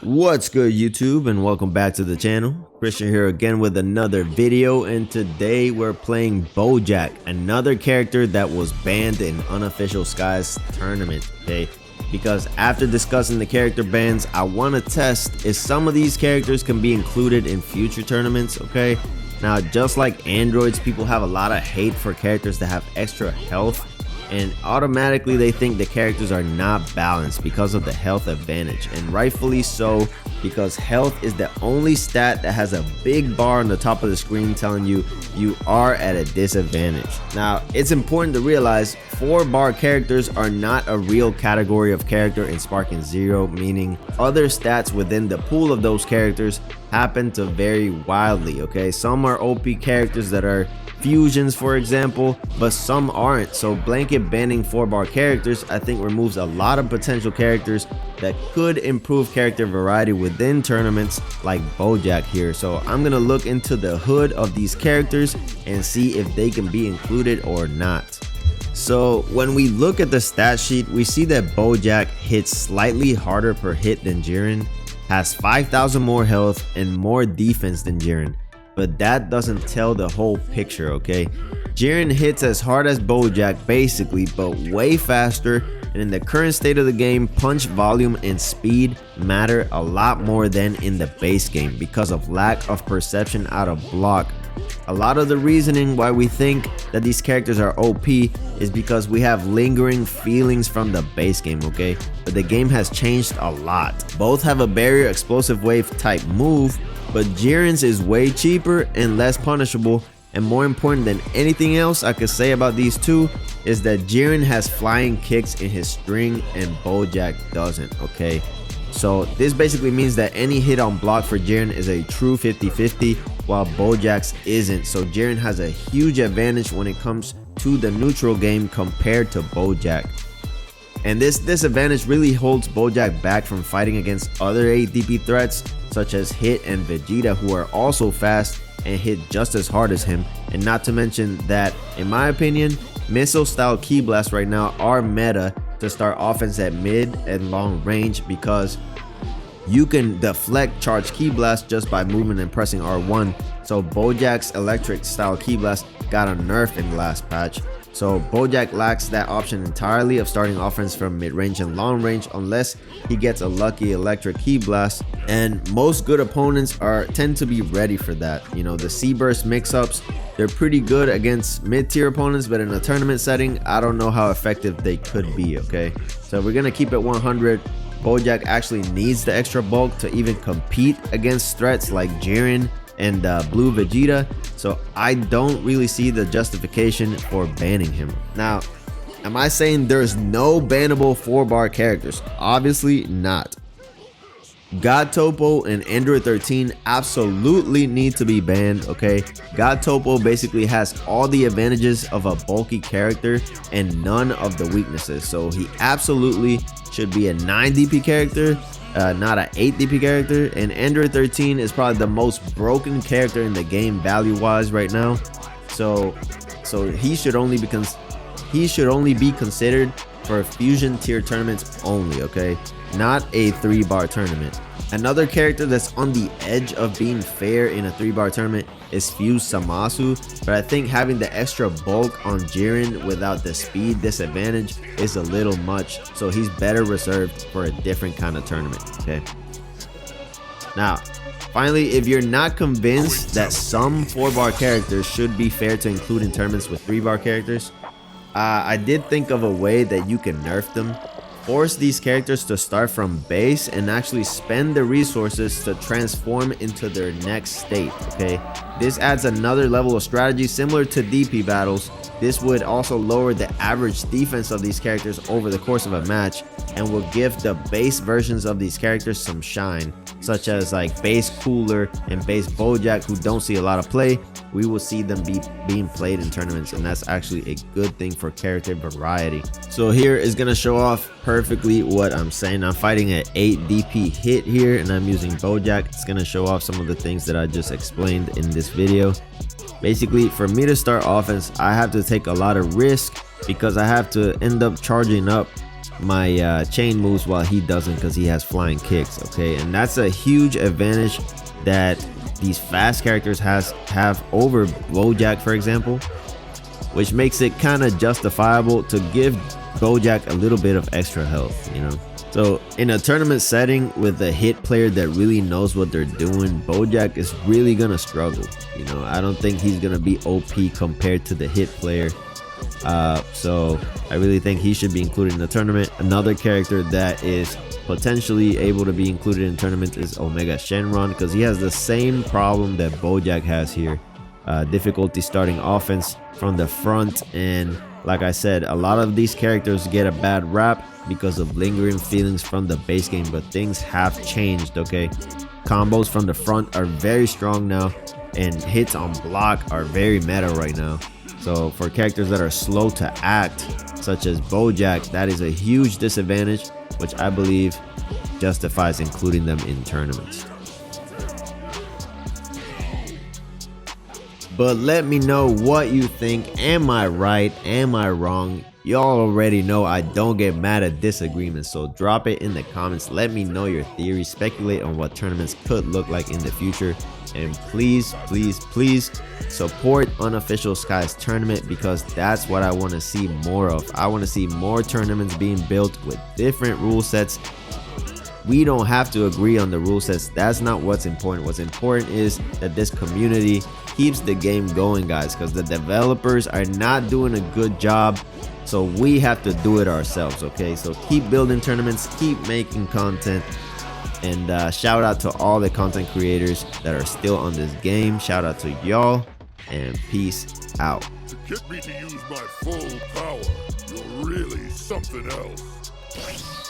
What's good, YouTube, and welcome back to the channel. Christian here again with another video, and today we're playing Bojack, another character that was banned in Unofficial Skies tournament, okay? Because after discussing the character bans, I want to test if some of these characters can be included in future tournaments, okay? Now, just like androids, people have a lot of hate for characters that have extra health, and automatically they think the characters are not balanced because of the health advantage, and rightfully so, because health is the only stat that has a big bar on the top of the screen telling you you are at a disadvantage. Now, it's important to realize 4-bar characters are not a real category of character in Sparking Zero, meaning other stats within the pool of those characters happen to vary wildly, okay? Some are OP characters that are fusions, for example, but some aren't. So blanket banning 4-bar characters, I think, removes a lot of potential characters that could improve character variety within tournaments like Bojack here. So I'm gonna look into the hood of these characters and see if they can be included or not. So when we look at the stat sheet, we see that Bojack hits slightly harder per hit than Jiren, has 5,000 more health and more defense than Jiren. But that doesn't tell the whole picture, okay? Jiren hits as hard as Bojack basically, but way faster, and in the current state of the game, punch volume and speed matter a lot more than in the base game because of lack of perception out of block. A lot of the reasoning why we think that these characters are OP is because we have lingering feelings from the base game, okay? But the game has changed a lot. Both have a barrier explosive wave type move, but Jiren's is way cheaper and less punishable, and more important than anything else I could say about these two is that Jiren has flying kicks in his string and Bojack doesn't, okay? So this basically means that any hit on block for Jiren is a true 50-50 while Bojack's isn't. So Jiren has a huge advantage when it comes to the neutral game compared to Bojack. And this advantage really holds Bojack back from fighting against other ADP threats such as Hit and Vegeta, who are also fast and hit just as hard as him. And not to mention that, in my opinion, missile style Ki Blasts right now are meta to start offense at mid and long range, because you can deflect charge Ki Blast just by moving and pressing R1. So Bojack's electric style Ki Blast got a nerf in the last patch. So Bojack lacks that option entirely of starting offense from mid-range and long range unless he gets a lucky electric Ki Blast, and most good opponents tend to be ready for that. You know, the C-Burst mix-ups, they're pretty good against mid-tier opponents, but in a tournament setting, I don't know how effective they could be, okay? So we're gonna keep it 100. Bojack actually needs the extra bulk to even compete against threats like Jiren and Blue Vegeta, so I don't really see the justification for banning him. Now, am I saying there's no bannable 4-bar characters? Obviously not. God Topo and Android 13 absolutely need to be banned, okay? God Topo basically has all the advantages of a bulky character and none of the weaknesses, so he absolutely should be a 9 DP character, not an 8 DP character. And Android 13 is probably the most broken character in the game value wise right now. So he should only be considered for fusion tier tournaments only, okay, not a 3-bar tournament. Another character that's on the edge of being fair in a 3-bar tournament is Fuse Samasu, but I think having the extra bulk on Jiren without the speed disadvantage is a little much, so he's better reserved for a different kind of tournament, okay. Now finally, if you're not convinced that some 4-bar characters should be fair to include in tournaments with 3-bar characters, I did think of a way that you can nerf them. Force these characters to start from base and actually spend the resources to transform into their next state, okay? This adds another level of strategy similar to DP battles. This would also lower the average defense of these characters over the course of a match and will give the base versions of these characters some shine, such as like base Cooler and base Bojack, who don't see a lot of play. We will see them being played in tournaments, and that's actually a good thing for character variety. So here is gonna show off perfectly what I'm saying. I'm fighting an 8 DP hit here, and I'm using Bojack. It's gonna show off some of the things that I just explained in this video. Basically, for me to start offense, I have to take a lot of risk because I have to end up charging up my chain moves while he doesn't, because he has flying kicks, okay? And that's a huge advantage that these fast characters have over Bojack, for example, which makes it kind of justifiable to give Bojack a little bit of extra health, you know. So in a tournament setting with a hit player that really knows what they're doing, Bojack is really gonna struggle, you know. I don't think he's gonna be OP compared to the hit player. So I really think he should be included in the tournament. Another character that is potentially able to be included in tournaments is Omega Shenron, because he has the same problem that Bojack has here, difficulty starting offense from the front. And like I said, a lot of these characters get a bad rap because of lingering feelings from the base game, but things have changed, okay? Combos from the front are very strong now, and hits on block are very meta right now. So for characters that are slow to act, such as Bojack, that is a huge disadvantage, which I believe justifies including them in tournaments. But let me know what you think. Am I right? Am I wrong? Y'all already know I don't get mad at disagreements, so drop it in the comments. Let me know your theories. Speculate on what tournaments could look like in the future. And please, please, please support Unofficial Skies tournament, because that's what I want to see more of. I want to see more tournaments being built with different rule sets. We don't have to agree on the rule sets. That's not what's important. What's important is that this community keeps the game going, guys, because the developers are not doing a good job. So we have to do it ourselves, okay? So keep building tournaments, keep making content, and shout out to all the content creators that are still on this game. Shout out to y'all, and peace out. To get me to use my full power, you're really something else.